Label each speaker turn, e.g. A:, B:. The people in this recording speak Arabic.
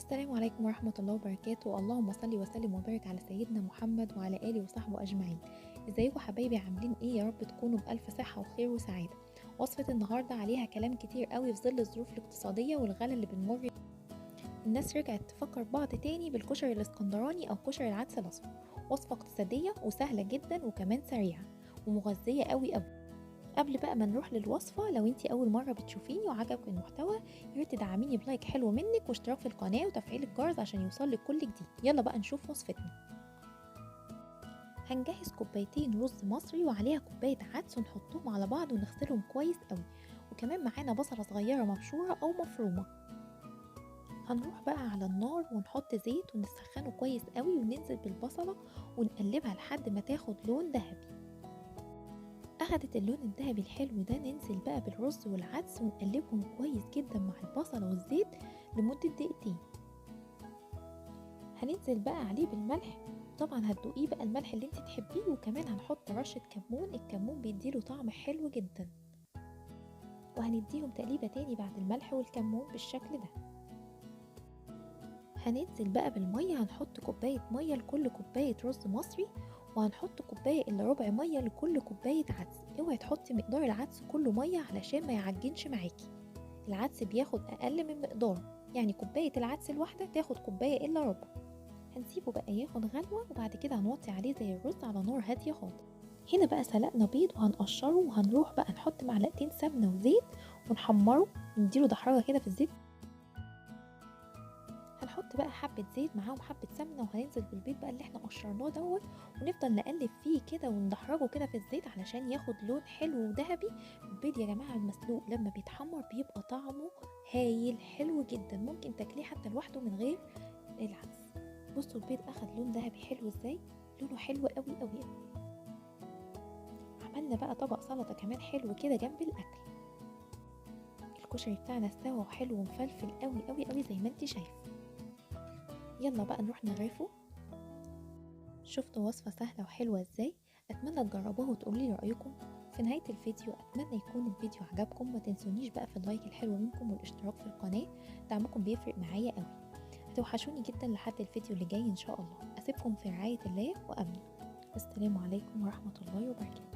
A: السلام عليكم ورحمة الله وبركاته. اللهم صل وسلم وبارك على سيدنا محمد وعلى آله وصحبه أجمعين. ازيكم حبايبي، عاملين ايه؟ يا رب تكونوا بألف صحة وخير وسعادة. وصفة النهاردة عليها كلام كتير قوي في ظل الظروف الاقتصادية والغلا اللي بنمر بيه. الناس رجعت تفكر بعض تاني بالكشري الاسكندراني أو كشري العدس الأصفر. وصفة اقتصادية وسهلة جدا وكمان سريعة ومغذية قوي قوي. قبل بقى ما نروح للوصفة، لو انتي اول مرة بتشوفيني وعجبك المحتوى ياريت تدعميني بلايك حلو منك واشتراك في القناة وتفعيل الجرس عشان يوصلك كل جديد. يلا بقى نشوف وصفتنا. هنجهز كوبايتين رز مصري وعليها كوباية عدس ونحطهم على بعض ونغسلهم كويس قوي، وكمان معانا بصلة صغيرة مبشورة او مفرومة. هنروح بقى على النار ونحط زيت ونسخنه كويس قوي وننزل بالبصلة ونقلبها لحد ما تاخد لون ذهبي. أخدت اللون الذهبي الحلو ده، ننزل بقى بالرز والعدس ونقلبهم كويس جدا مع البصلة والزيت لمدة دقيقتين. هننزل بقى عليه بالملح، طبعا هتدوقيه بقى الملح اللي انت تحبيه، وكمان هنحط رشة كمون، الكمون بيديله طعم حلو جدا. وهنديهم تقليبة تاني بعد الملح والكمون بالشكل ده. هننزل بقى بالمية، هنحط كوباية مية لكل كوباية رز مصري، وهنحط كوباية إلا ربع مية لكل كوباية عدس. اوعي تحطي مقدار العدس كله مية علشان ما يعجنش معاكي. العدس بياخد أقل من مقداره، يعني كوباية العدس الواحدة تاخد كوباية إلا ربع. هنسيبه بقى ياخد غلوة وبعد كده هنوطي عليه زي الرز على نار هادية خالص. هنا بقى سلقنا بيض وهنقشره، وهنروح بقى نحط معلقتين سمنة وزيت ونحمره، نديله دحرجة كده في الزيت. هنحط بقى حبة زيت معاهم حبة سمنة، وهننزل بالبيض بقى اللي احنا قشرناه دوت، ونفضل نقلب فيه كده وندحرجه كده في الزيت علشان ياخد لون حلو وذهبي. البيض يا جماعة المسلوق لما بيتحمر بيبقى طعمه هايل حلو جدا، ممكن تاكليه حتى لوحده من غير العدس. بصوا البيض اخد لون ذهبي حلو ازاي، لونه حلو قوي قوي قوي. عملنا بقى طبق سلطة كمان حلو كده جنب الاكل. الكشري بتاعنا استوى وحلو ومفلفل قوي قوي قوي زي ما انت شايفه. يلا بقى نروح نغرفه. شفتوا وصفة سهلة وحلوة ازاي؟ اتمنى تجربوها وتقولي لي رأيكم. في نهاية الفيديو اتمنى يكون الفيديو عجبكم، ما تنسونيش بقى في اللايك الحلو منكم والاشتراك في القناة، دعمكم بيفرق معايا قوي. هتوحشوني جدا لحد الفيديو اللي جاي ان شاء الله. اسيبكم في رعاية الله وامنه. السلام عليكم ورحمة الله وبركاته.